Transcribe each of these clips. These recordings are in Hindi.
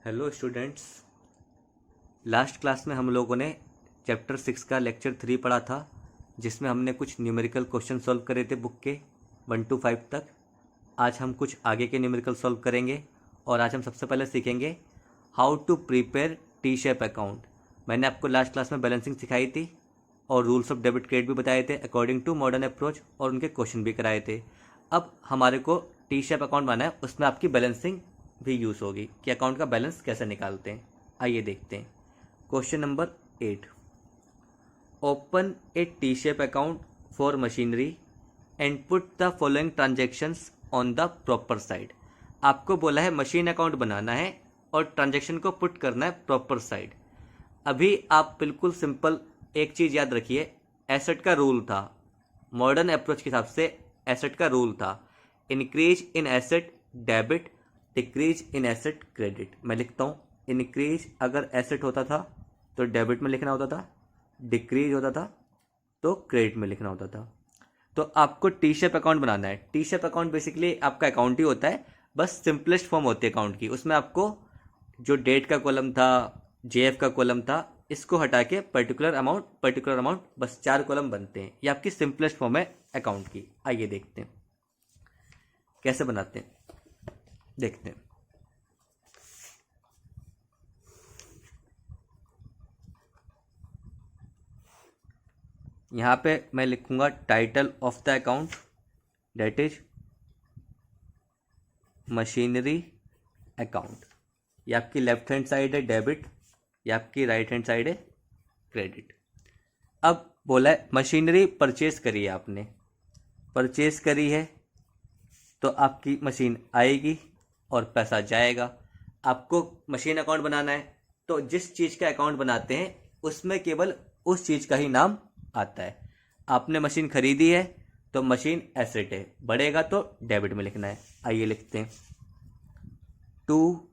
Hello students. लास्ट क्लास में हम लोगों ने चैप्टर 6 का लेक्चर 3 पढ़ा था, जिसमें हमने कुछ न्यूमेरिकल क्वेश्चन सॉल्व करे थे बुक के 1 to 5 तक। आज हम कुछ आगे के न्यूमेरिकल सॉल्व करेंगे और आज हम सबसे पहले सीखेंगे how to prepare T shape account. मैंने आपको लास्ट क्लास में बैलेंसिंग सिखाई थी और रूल्स ऑफ डेबिट क्रेडिट भी बताए थे अकॉर्डिंग टू मॉडर्न अप्रोच, और उनके क्वेश्चन भी कराए थे। अब हमारे को टी शेप अकाउंट बनाना है, उसमें आपकी बैलेंसिंग भी यूज़ होगी कि अकाउंट का बैलेंस कैसे निकालते हैं। आइए देखते हैं। Question number 8, open A T shape account for machinery and put the following transactions on the proper side. आपको बोला है मशीन अकाउंट बनाना है और ट्रांजेक्शन को पुट करना है प्रॉपर साइड। अभी आप बिल्कुल सिंपल एक चीज़ याद रखिए, एसेट का रूल था, मॉडर्न अप्रोच के हिसाब से एसेट का रूल था, increase in asset debit, decrease in asset credit. मैं लिखता हूँ, इंक्रीज अगर एसेट होता था तो डेबिट में लिखना होता था, डिक्रीज होता था तो क्रेडिट में लिखना होता था। तो आपको टी शेप अकाउंट बनाना है। टी शेप अकाउंट बेसिकली आपका अकाउंट ही होता है, बस सिंपलेस्ट फॉर्म होती है अकाउंट की। उसमें आपको जो डेट का कॉलम था, जेएफ का कॉलम था, इसको हटा के पर्टिकुलर अमाउंट, बस 4 कॉलम बनते हैं। ये आपकी सिंपलेस्ट फॉर्म है अकाउंट की। आइए देखते हैं कैसे बनाते हैं, देखते हैं। यहाँ पे मैं लिखूंगा title of the account, date is machinery account. ये आपकी लेफ्ट हैंड साइड है डेबिट, ये आपकी राइट हैंड साइड है क्रेडिट। अब बोला है मशीनरी परचेज करी है आपने, परचेज करी है तो आपकी मशीन आएगी और पैसा जाएगा। आपको मशीन अकाउंट बनाना है तो जिस चीज़ का अकाउंट बनाते हैं उसमें केवल उस चीज़ का ही नाम आता है। आपने मशीन खरीदी है तो मशीन एसेट है, बढ़ेगा तो डेबिट में लिखना है। आइए लिखते हैं टू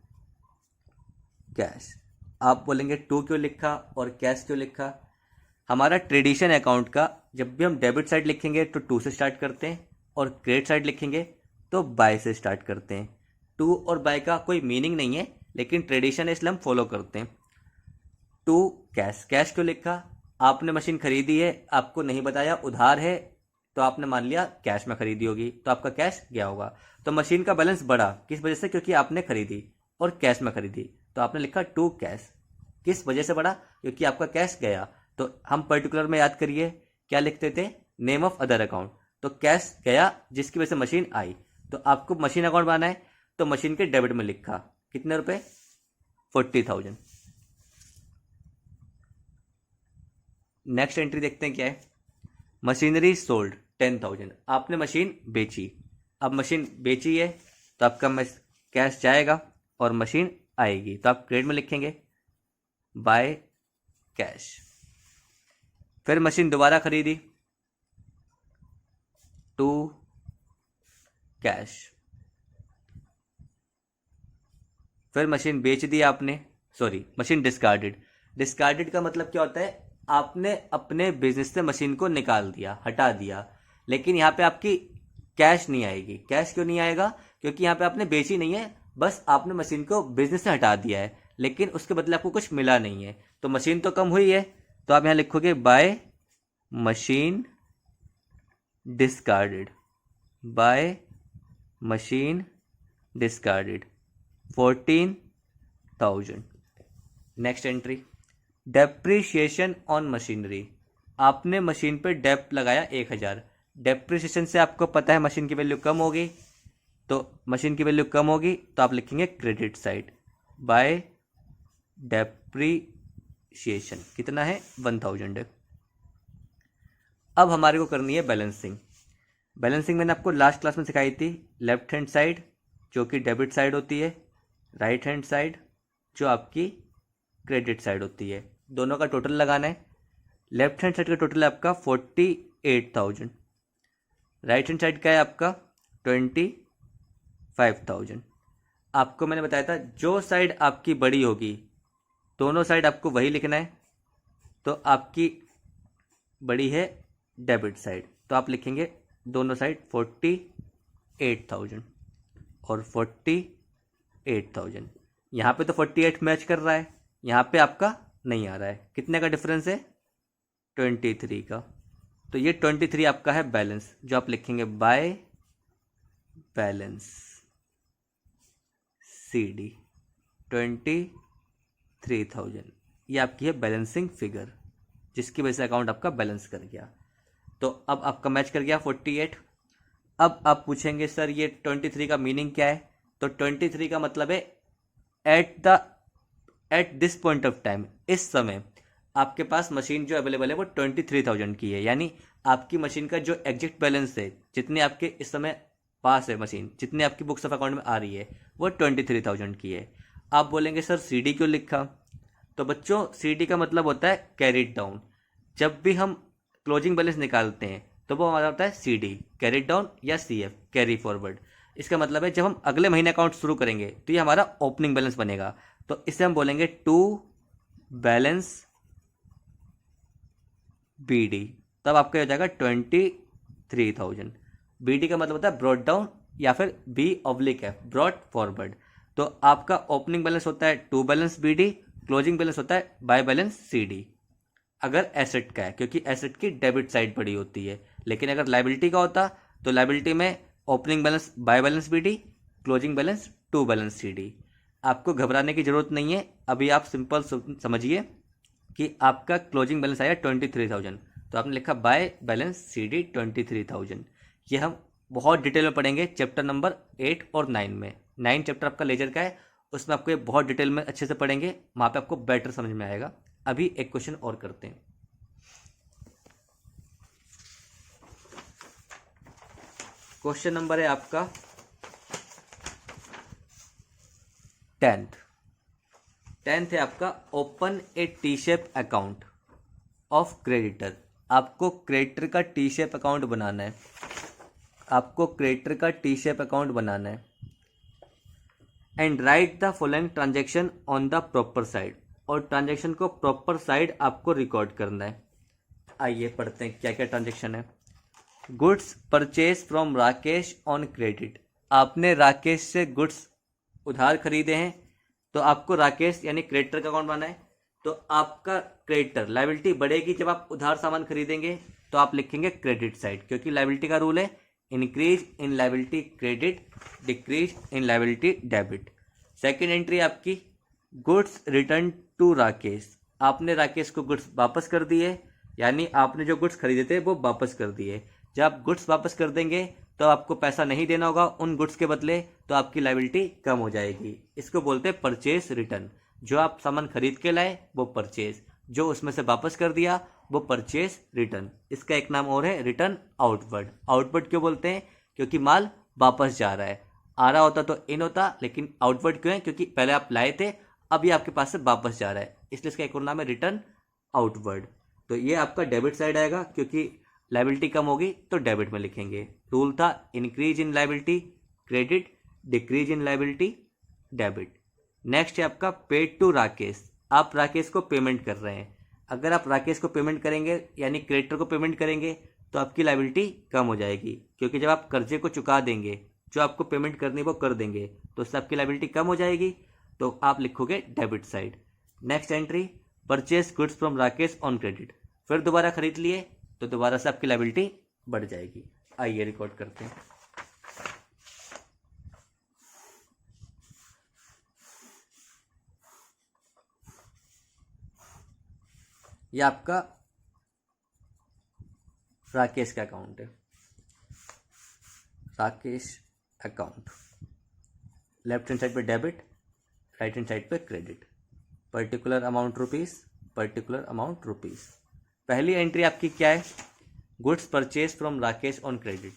कैश। आप बोलेंगे टू क्यों लिखा और कैश क्यों लिखा? हमारा ट्रेडिशन अकाउंट का, जब भी हम डेबिट साइड लिखेंगे तो टू से स्टार्ट करते हैं और क्रेडिट साइड लिखेंगे तो बाय से स्टार्ट करते हैं। टू और बाय का कोई मीनिंग नहीं है, लेकिन ट्रेडिशन है इसलिए हम फॉलो करते हैं। टू कैश, कैश क्यों लिखा? आपने मशीन खरीदी है, आपको नहीं बताया उधार है, तो आपने मान लिया कैश में खरीदी होगी तो आपका कैश गया होगा। तो मशीन का बैलेंस बढ़ा किस वजह से? क्योंकि आपने खरीदी और कैश में खरीदी, तो आपने लिखा टू कैश। किस वजह से बढ़ा? क्योंकि आपका कैश गया। तो हम पर्टिकुलर में याद करिए क्या लिखते थे, नेम ऑफ अदर अकाउंट। तो कैश गया जिसकी वजह से मशीन आई, तो आपको मशीन अकाउंट बनाना है तो मशीन के डेबिट में लिखा कितने रुपए, 40,000। नेक्स्ट एंट्री देखते हैं क्या है। Machinery sold 10,000। आपने मशीन बेची, अब मशीन बेची है तो आपका कैश जाएगा और मशीन आएगी, तो आप क्रेडिट में लिखेंगे बाय कैश। फिर मशीन दोबारा खरीदी, टू कैश। फिर मशीन बेच दी आपने, सॉरी मशीन डिस्कार्डेड। डिस्कार्डेड का मतलब क्या होता है? आपने अपने बिजनेस से मशीन को निकाल दिया, हटा दिया, लेकिन यहाँ पे आपकी कैश नहीं आएगी। कैश क्यों नहीं आएगा? क्योंकि यहाँ पे आपने बेची नहीं है, बस आपने मशीन को बिजनेस से हटा दिया है, लेकिन उसके बदले आपको कुछ मिला नहीं है। तो मशीन तो कम हुई है, तो आप यहाँ लिखोगे by machine discarded, by machine discarded 14,000। Next entry, depreciation on machinery. आपने मशीन पे डेप लगाया 1,000। डेप्रीशिएशन से आपको पता है मशीन की वैल्यू कम होगी, तो मशीन की वैल्यू कम होगी तो आप लिखेंगे क्रेडिट साइड बाय डेप्रीशिएशन। कितना है? 1,000 है। अब हमारे को करनी है बैलेंसिंग। बैलेंसिंग मैंने आपको लास्ट क्लास में सिखाई थी। लेफ्ट हैंड साइड जो कि डेबिट साइड होती है, राइट हैंड साइड जो आपकी क्रेडिट साइड होती है, दोनों का टोटल लगाना है। लेफ्ट हैंड साइड का टोटल है आपका 48,000, राइट हैंड साइड का है आपका 25,000। आपको मैंने बताया था जो साइड आपकी बड़ी होगी दोनों साइड आपको वही लिखना है। तो आपकी बड़ी है डेबिट साइड, तो आप लिखेंगे दोनों साइड 48,000 और 48,000। यहाँ पे तो 48 मैच कर रहा है, यहाँ पे आपका नहीं आ रहा है। कितने का डिफरेंस है? 23 का। तो ये 23 आपका है बैलेंस, जो आप लिखेंगे बाय बैलेंस CD 23,000। ये आपकी है बैलेंसिंग फिगर, जिसकी वजह से अकाउंट आपका बैलेंस कर गया। तो अब आपका मैच कर गया 48। अब आप पूछेंगे सर ये 23 का मीनिंग क्या है? तो 23 का मतलब है at this point of time, इस समय आपके पास मशीन जो अवेलेबल है वो 23,000 की है। यानी आपकी मशीन का जो एग्जैक्ट बैलेंस है, जितनी आपके इस समय पास है मशीन, जितनी आपकी बुक्स ऑफ अकाउंट में आ रही है, वो 23,000 की है। आप बोलेंगे सर CD क्यों लिखा? तो बच्चों CD का मतलब होता है कैरिड डाउन। जब भी हम क्लोजिंग बैलेंस निकालते हैं तो वो हमारा होता है CD कैरिड डाउन या CF कैरी फॉरवर्ड। इसका मतलब है जब हम अगले महीने अकाउंट शुरू करेंगे तो ये हमारा ओपनिंग बैलेंस बनेगा। तो इसे हम बोलेंगे टू बैलेंस BD। तब आपका हो जाएगा 23,000। BD का मतलब होता है ब्रॉड डाउन या फिर B/F ब्रॉड फॉरवर्ड। तो आपका ओपनिंग बैलेंस होता है to balance BD, closing balance होता है बाय बैलेंस CD अगर एसेट का है, क्योंकि एसेट की डेबिट साइड बड़ी होती है। लेकिन अगर लाइबिलिटी का होता तो लाइबिलिटी में opening balance by balance BD, closing balance to balance CD। आपको घबराने की ज़रूरत नहीं है। अभी आप सिंपल समझिए कि आपका क्लोजिंग बैलेंस आया 23,000, तो आपने लिखा बाय बैलेंस CD 23,000। ये हम बहुत डिटेल में पढ़ेंगे चैप्टर नंबर 8 और 9 में। 9 चैप्टर आपका लेजर का है, उसमें आपको ये बहुत डिटेल में अच्छे से पढ़ेंगे, वहाँ पे आपको बेटर समझ में आएगा। अभी एक क्वेश्चन और करते हैं। क्वेश्चन नंबर है आपका 10th है आपका open A T shape account of creditor. आपको क्रेडिटर का टी शेप अकाउंट बनाना है। And right the following transaction on the proper side. और ट्रांजेक्शन को प्रॉपर साइड आपको रिकॉर्ड करना है। आइए पढ़ते हैं क्या क्या ट्रांजेक्शन है। Goods purchase from Rakesh on credit. आपने राकेश से गुड्स उधार खरीदे हैं, तो आपको राकेश यानी क्रेडिटर का अकाउंट बनाना है। तो आपका क्रेडिटर लाइबिलिटी बढ़ेगी जब आप उधार सामान खरीदेंगे, तो आप लिखेंगे क्रेडिट साइड, क्योंकि लाइबिलिटी का रूल है increase in liability credit, decrease in liability debit. Second entry आपकी गुड्स रिटर्न टू राकेश। आपने राकेश को गुड्स वापस कर दिए, यानी आपने जो गुड्स खरीदे थे वो वापस कर दिए। जब आप गुड्स वापस कर देंगे तो आपको पैसा नहीं देना होगा उन गुड्स के बदले, तो आपकी लाइबिलिटी कम हो जाएगी। इसको बोलते हैं परचेज रिटर्न। जो आप सामान खरीद के लाए वो परचेज, जो उसमें से वापस कर दिया वो परचेज रिटर्न। इसका एक नाम और है रिटर्न आउटवर्ड। आउटवर्ड क्यों बोलते हैं? क्योंकि माल वापस जा रहा है। आ रहा होता तो इन होता, लेकिन आउटवर्ड क्यों है? क्योंकि पहले आप लाए थे, अब ये आपके पास से वापस जा रहा है, इसलिए इसका एक और नाम है रिटर्न आउटवर्ड। तो ये आपका डेबिट साइड आएगा, क्योंकि लाइबिलिटी कम होगी तो डेबिट में लिखेंगे। रूल था increase in liability credit, decrease in liability debit. Next है आपका पेड टू राकेश। आप राकेश को पेमेंट कर रहे हैं। अगर आप राकेश को पेमेंट करेंगे यानी क्रेडिटर को पेमेंट करेंगे तो आपकी लाइबिलिटी कम हो जाएगी, क्योंकि जब आप कर्जे को चुका देंगे, जो आपको पेमेंट करनी वो कर देंगे, तो उससे आपकी लाइबिलिटी कम हो जाएगी, तो आप लिखोगे debit side. Next entry purchase goods from Rakesh on credit. फिर दोबारा खरीद लिए तो दोबारा से आपकी लाइबिलिटी बढ़ जाएगी। आइए रिकॉर्ड करते हैं। ये आपका राकेश का अकाउंट है, Rakesh account. Left hand side पे डेबिट, राइट हैंड साइड पे credit. Particular amount rupees, particular amount rupees. पहली एंट्री आपकी क्या है? Goods purchase from Rakesh on credit.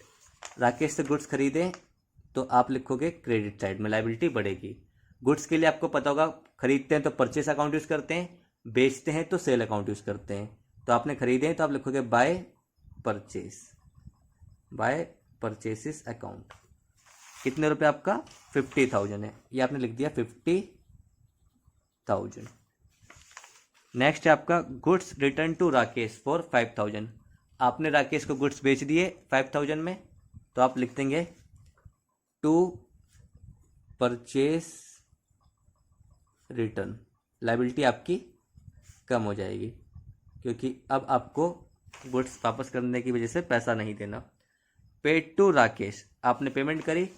Rakesh से गुड्स खरीदें तो आप लिखोगे क्रेडिट साइड में, लाइबिलिटी बढ़ेगी। गुड्स के लिए आपको पता होगा, खरीदते हैं तो परचेस अकाउंट यूज़ करते हैं, बेचते हैं तो सेल अकाउंट यूज़ करते हैं। तो आपने खरीदे हैं तो आप लिखोगे बाय परचेस, बाय परचेसिस अकाउंट। कितने रुपए आपका? 50,000 है, ये आपने लिख दिया 50,000। नेक्स्ट है आपका goods return to Rakesh for 5,000। आपने राकेश को गुड्स बेच दिए 5,000 में, तो आप लिख देंगे टू परचेस रिटर्न, लायबिलिटी आपकी कम हो जाएगी क्योंकि अब आपको गुड्स वापस करने की वजह से पैसा नहीं देना। पेड टू राकेश, आपने पेमेंट करी,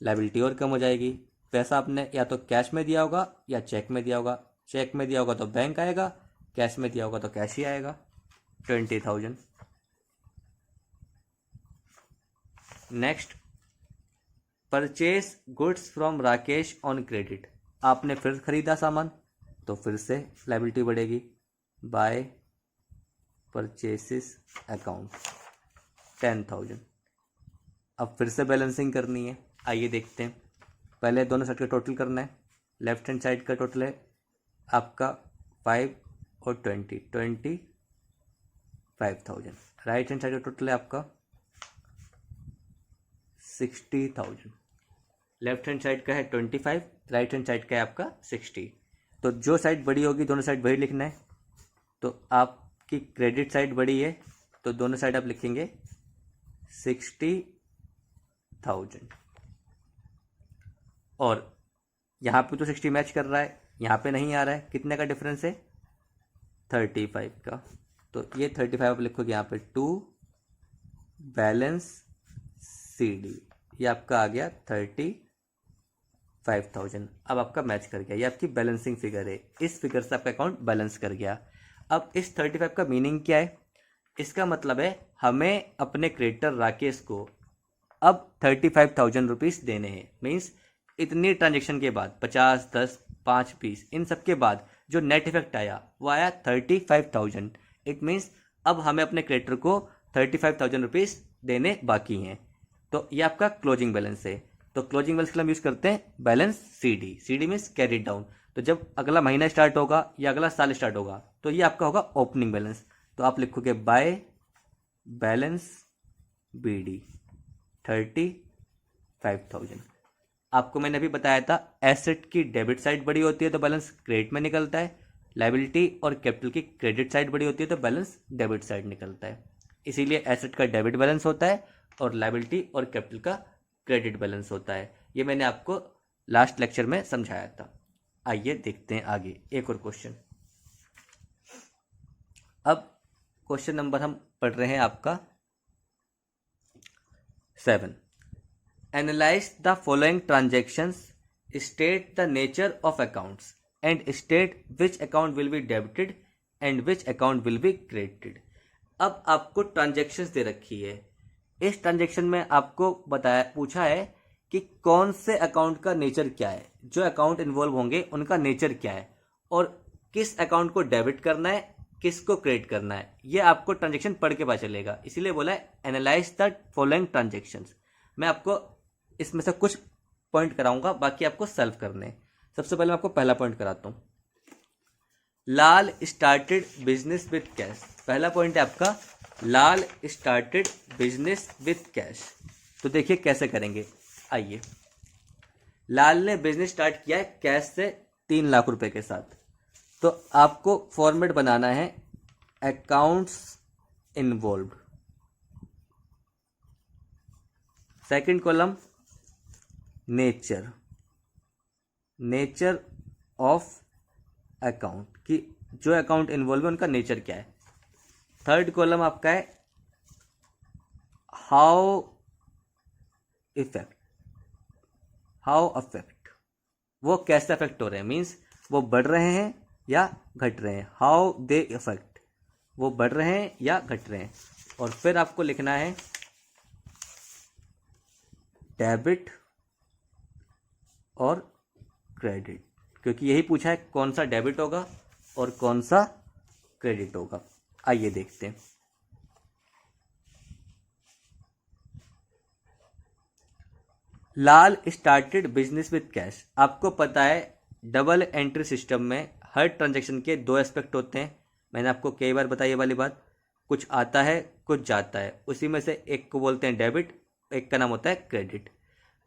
लायबिलिटी और कम हो जाएगी। पैसा आपने या तो कैश में दिया होगा या चेक में दिया होगा। चेक में दिया होगा तो बैंक आएगा, कैश में दिया होगा तो कैश ही आएगा। 20,000। Next, purchase goods from Rakesh on credit, आपने फिर खरीदा सामान तो फिर से लायबिलिटी बढ़ेगी। By purchases account 10,000। अब फिर से बैलेंसिंग करनी है, आइए देखते हैं। पहले दोनों साइड का टोटल करना है। लेफ्ट हैंड साइड का टोटल है आपका 5 और 25,000। राइट हैंड साइड का टोटल है आपका 60,000। लेफ्ट हैंड साइड का है 25, राइट हैंड साइड का है आपका 60। तो जो साइड बड़ी होगी दोनों साइड वही लिखना है। तो आपकी क्रेडिट साइड बड़ी है तो दोनों साइड आप लिखेंगे 60,000। और यहाँ पे तो 60 मैच कर रहा है, यहाँ पे नहीं आ रहा है। कितने का डिफरेंस है? 35 का। तो ये 35 आप लिखोगे यहाँ पे टू बैलेंस CD, ये आपका आ गया 35,000। अब आपका मैच कर गया, ये आपकी बैलेंसिंग फिगर है। इस फिगर से आपका अकाउंट बैलेंस कर गया। अब इस 35 का मीनिंग क्या है? इसका मतलब है हमें अपने क्रेडिटर राकेश को अब 35,000 रुपीज़ देने हैं। मीन्स इतनी ट्रांजेक्शन के बाद 50, 10, 5, 20 इन सब के बाद जो नेट इफेक्ट आया वो आया 35,000। इट मीन्स अब हमें अपने क्रेडिटर को 35,000 रुपीज़ देने बाकी हैं। तो ये आपका क्लोजिंग बैलेंस है। तो क्लोजिंग बैलेंस के लिए हम यूज़ करते हैं balance CD। CD means carried down. तो जब अगला महीना स्टार्ट होगा या अगला साल स्टार्ट होगा तो ये आपका होगा ओपनिंग बैलेंस। तो आप लिखोगे बाय बैलेंस BD 35,000। आपको मैंने अभी बताया था एसेट की डेबिट साइड बड़ी होती है तो बैलेंस क्रेडिट में निकलता है। लायबिलिटी और कैपिटल की क्रेडिट साइड बड़ी होती है तो बैलेंस डेबिट साइड निकलता है। इसीलिए एसेट का डेबिट बैलेंस होता है और लायबिलिटी और कैपिटल का क्रेडिट बैलेंस होता है। ये मैंने आपको लास्ट लेक्चर में समझाया था। आइए देखते हैं आगे एक और क्वेश्चन। अब क्वेश्चन नंबर हम पढ़ रहे हैं आपका 7। Analyze the following transactions, state the nature of accounts and state which account will be debited and which account will be credited। अब आपको ट्रांजेक्शन्स दे रखी है। इस ट्रांजेक्शन में आपको पूछा है कि कौन से अकाउंट का नेचर क्या है, जो अकाउंट इन्वॉल्व होंगे उनका नेचर क्या है और किस अकाउंट को डेबिट करना है, किसको क्रेडिट करना है। ये आपको ट्रांजेक्शन पढ़ के पता चलेगा, इसीलिए बोला है एनालाइज द फॉलोइंग ट्रांजेक्शन्स। मैं आपको इसमें से कुछ पॉइंट कराऊंगा, बाकी आपको सॉल्व करने हैं। सबसे पहले मैं आपको पहला पॉइंट कराता हूं। लाल स्टार्टेड बिजनेस विद कैश। पहला पॉइंट है आपका लाल स्टार्टेड बिजनेस विद कैश। तो देखिए कैसे करेंगे, आइए। लाल ने बिजनेस स्टार्ट किया है कैश से 3 लाख रुपए के साथ। तो आपको फॉर्मेट बनाना है accounts involved. Second column nature of account, कि जो अकाउंट इन्वॉल्व है उनका नेचर क्या है। थर्ड कॉलम आपका है हाउ अफेक्ट, वो कैसे अफेक्ट हो रहे हैं, मीन्स वो बढ़ रहे हैं या घट रहे हैं। हाउ दे अफेक्ट, वो बढ़ रहे हैं या घट रहे हैं। और फिर आपको लिखना है डेबिट और क्रेडिट, क्योंकि यही पूछा है कौन सा डेबिट होगा और कौन सा क्रेडिट होगा। आइए देखते हैं। लाल स्टार्टेड बिजनेस विद कैश। आपको पता है डबल एंट्री सिस्टम में हर ट्रांजैक्शन के 2 एस्पेक्ट होते हैं। मैंने आपको कई बार बताई ये वाली बात। कुछ आता है कुछ जाता है, उसी में से एक को बोलते हैं डेबिट, एक का नाम होता है क्रेडिट।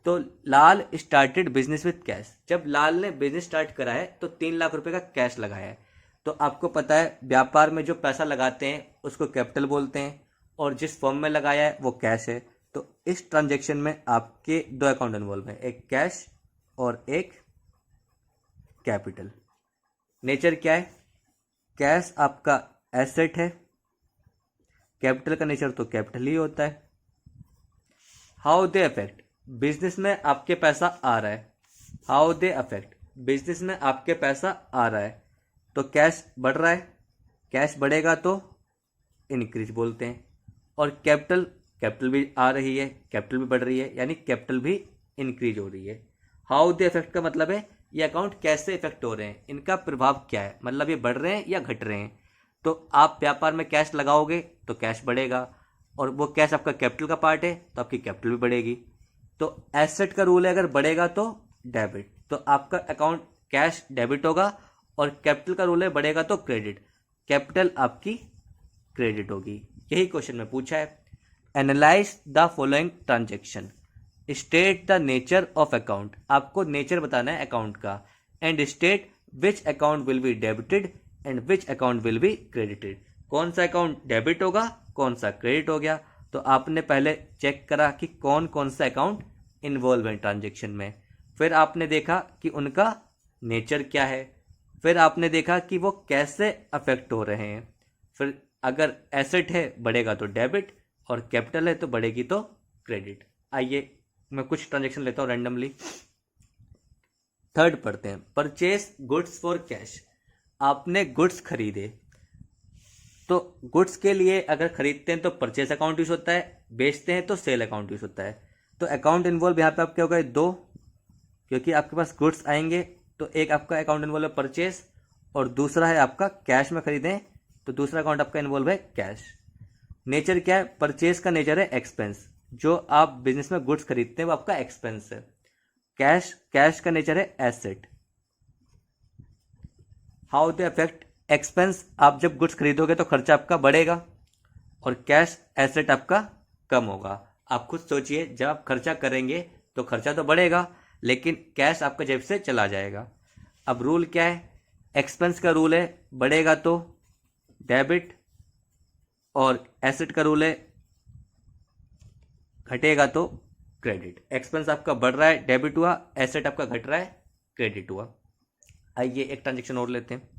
तो लाल स्टार्टेड बिजनेस विद कैश, जब लाल ने बिजनेस स्टार्ट करा है तो 3 लाख रुपए का कैश लगाया है। तो आपको पता है व्यापार में जो पैसा लगाते हैं उसको कैपिटल बोलते हैं और जिस फॉर्म में लगाया है वो कैश है। तो इस ट्रांजैक्शन में आपके 2 अकाउंट इन्वॉल्व हैं, एक कैश और एक कैपिटल। नेचर क्या है? कैश आपका एसेट है, कैपिटल का नेचर तो कैपिटल ही होता है। हाउ दे अफेक्ट, बिजनेस में आपके पैसा आ रहा है, हाउ दे अफेक्ट, बिजनेस में आपके पैसा आ रहा है तो कैश बढ़ रहा है, कैश बढ़ेगा तो इंक्रीज बोलते हैं। और कैपिटल, कैपिटल भी आ रही है, कैपिटल भी बढ़ रही है, यानी कैपिटल भी इंक्रीज हो रही है। हाउ दे इफेक्ट का मतलब है ये अकाउंट कैसे इफेक्ट हो रहे हैं, इनका प्रभाव क्या है, मतलब ये बढ़ रहे हैं या घट रहे हैं। तो आप व्यापार में कैश लगाओगे तो कैश बढ़ेगा, और वो कैश आपका कैपिटल का पार्ट है तो आपकी कैपिटल भी बढ़ेगी। तो एसेट का रूल है अगर बढ़ेगा तो डेबिट, तो आपका अकाउंट कैश डेबिट होगा, और कैपिटल का रूल है बढ़ेगा तो क्रेडिट, कैपिटल आपकी क्रेडिट होगी। यही क्वेश्चन में पूछा है। Analyse the following transaction, state the nature of account, आपको नेचर बताना है अकाउंट का, and state which account will be debited and which account will be credited, कौन सा अकाउंट डेबिट होगा कौन सा क्रेडिट हो गया। तो आपने पहले चेक करा कि कौन कौन सा अकाउंट इन्वॉल्व है ट्रांजेक्शन में, फिर आपने देखा कि उनका नेचर क्या है, फिर आपने देखा कि वो कैसे अफेक्ट हो रहे हैं, फिर अगर एसेट है बढ़ेगा तो डेबिट और कैपिटल है तो बढ़ेगी तो क्रेडिट। आइए मैं कुछ ट्रांजेक्शन लेता हूँ रैंडमली। थर्ड पढ़ते हैं, परचेज गुड्स फॉर कैश, आपने गुड्स खरीदे, तो गुड्स के लिए अगर खरीदते हैं तो परचेज अकाउंट यूज होता है, बेचते हैं तो सेल अकाउंट यूज होता है। तो अकाउंट इन्वॉल्व यहाँ पे आपके हो गए दो, क्योंकि आपके पास गुड्स आएंगे तो एक आपका अकाउंट इन्वॉल्व है परचेज, और दूसरा है आपका कैश में खरीदें तो दूसरा अकाउंट आपका इन्वॉल्व है कैश। नेचर क्या है? परचेज का नेचर है एक्सपेंस, जो आप बिजनेस में गुड्स खरीदते हैं वो आपका एक्सपेंस है। कैश का नेचर है asset. How they affect, expense, आप जब गुड्स खरीदोगे तो खर्चा आपका बढ़ेगा, और कैश एसेट आपका कम होगा। आप खुद सोचिए, जब आप खर्चा करेंगे तो खर्चा तो बढ़ेगा लेकिन कैश आपका जेब से चला जाएगा। अब रूल क्या है? एक्सपेंस का रूल है बढ़ेगा तो डेबिट, और एसेट का रूल है घटेगा तो क्रेडिट। एक्सपेंस आपका बढ़ रहा है डेबिट हुआ, एसेट आपका घट रहा है क्रेडिट हुआ। आइए एक ट्रांजेक्शन और लेते हैं।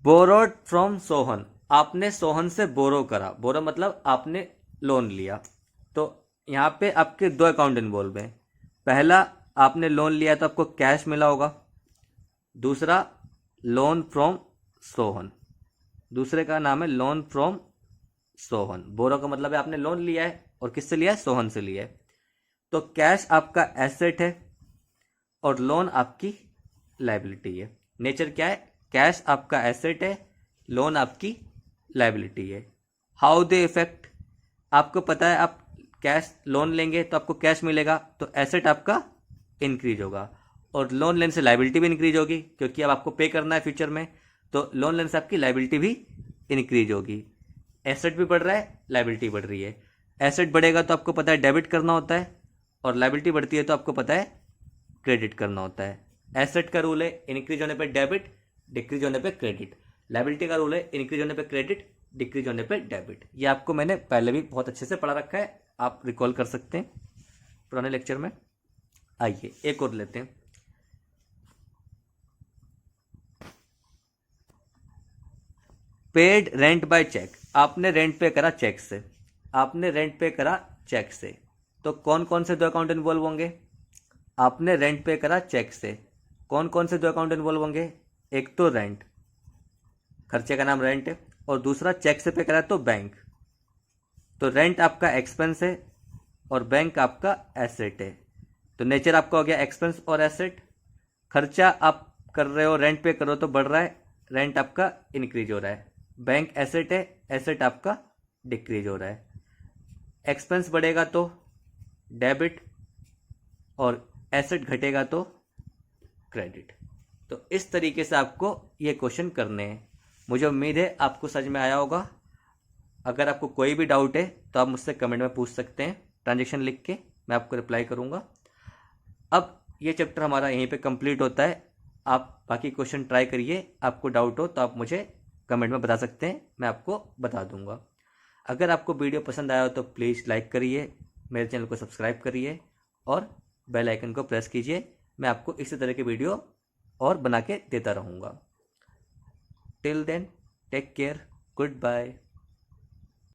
बोरोड फ्रॉम सोहन, आपने सोहन से बोरो करा, बोरो मतलब आपने लोन लिया। तो यहाँ पे आपके दो अकाउंट इन्वॉल्व हैं, पहला आपने लोन लिया तो आपको कैश मिला होगा, दूसरा लोन फ्रॉम सोहन, दूसरे का नाम है लोन फ्रॉम सोहन। बोरो का मतलब है आपने लोन लिया है, और किससे लिया है? सोहन से लिया है। तो कैश आपका एसेट है और लोन आपकी लायबिलिटी है। नेचर क्या है? कैश आपका एसेट है, लोन आपकी लायबिलिटी है। हाउ दे इफेक्ट, आपको पता है आप कैश लोन लेंगे तो आपको कैश मिलेगा, तो एसेट आपका इंक्रीज होगा, और लोन लेने से लायबिलिटी भी इंक्रीज होगी क्योंकि अब आपको पे करना है फ्यूचर में, तो लोन लेने से आपकी लायबिलिटी भी इंक्रीज होगी। एसेट भी बढ़ रहा है, लायबिलिटी बढ़ रही है। एसेट बढ़ेगा तो आपको पता है डेबिट करना होता है, और लायबिलिटी बढ़ती है तो आपको पता है क्रेडिट करना होता है। एसेट का रूल है इंक्रीज होने पे डेबिट, डिक्रीज होने पे क्रेडिट। लायबिलिटी का रूल है इंक्रीज होने पे क्रेडिट, डिक्रीज होने पे डेबिट। ये आपको मैंने पहले भी बहुत अच्छे से पढ़ा रखा है, आप रिकॉल कर सकते हैं पुराने लेक्चर में। आइए एक और लेते हैं। पेड रेंट बाय चेक, आपने रेंट पे करा चेक से, आपने रेंट पे करा चेक से, तो कौन कौन से दो अकाउंट इन्वॉल्व होंगे? आपने रेंट पे करा चेक से, कौन कौन से दो अकाउंट इन्वॉल्व होंगे? एक तो रेंट, खर्चे का नाम रेंट है, और दूसरा चेक से पे करा तो बैंक। तो रेंट आपका एक्सपेंस है और बैंक आपका एसेट है, तो नेचर आपका हो गया एक्सपेंस और एसेट। खर्चा आप कर रहे हो, रेंट पे करो तो बढ़ रहा है, रेंट आपका इंक्रीज हो रहा है। बैंक एसेट है, एसेट आपका डिक्रीज हो रहा है। एक्सपेंस बढ़ेगा तो डेबिट, और एसेट घटेगा तो क्रेडिट। तो इस तरीके से आपको ये क्वेश्चन करने हैं। मुझे उम्मीद है आपको समझ में आया होगा। अगर आपको कोई भी डाउट है तो आप मुझसे कमेंट में पूछ सकते हैं, ट्रांजेक्शन लिख के मैं आपको रिप्लाई करूँगा। अब ये चैप्टर हमारा यहीं पे कंप्लीट होता है। आप बाकी क्वेश्चन ट्राई करिए, आपको डाउट हो तो आप मुझे कमेंट में बता सकते हैं, मैं आपको बता दूंगा। अगर आपको वीडियो पसंद आया हो तो प्लीज़ लाइक करिए, मेरे चैनल को सब्सक्राइब करिए और बेल आइकन को प्रेस कीजिए मैं आपको इसी तरह के वीडियो और बना के देता रहूँगा। Till then take care, good bye.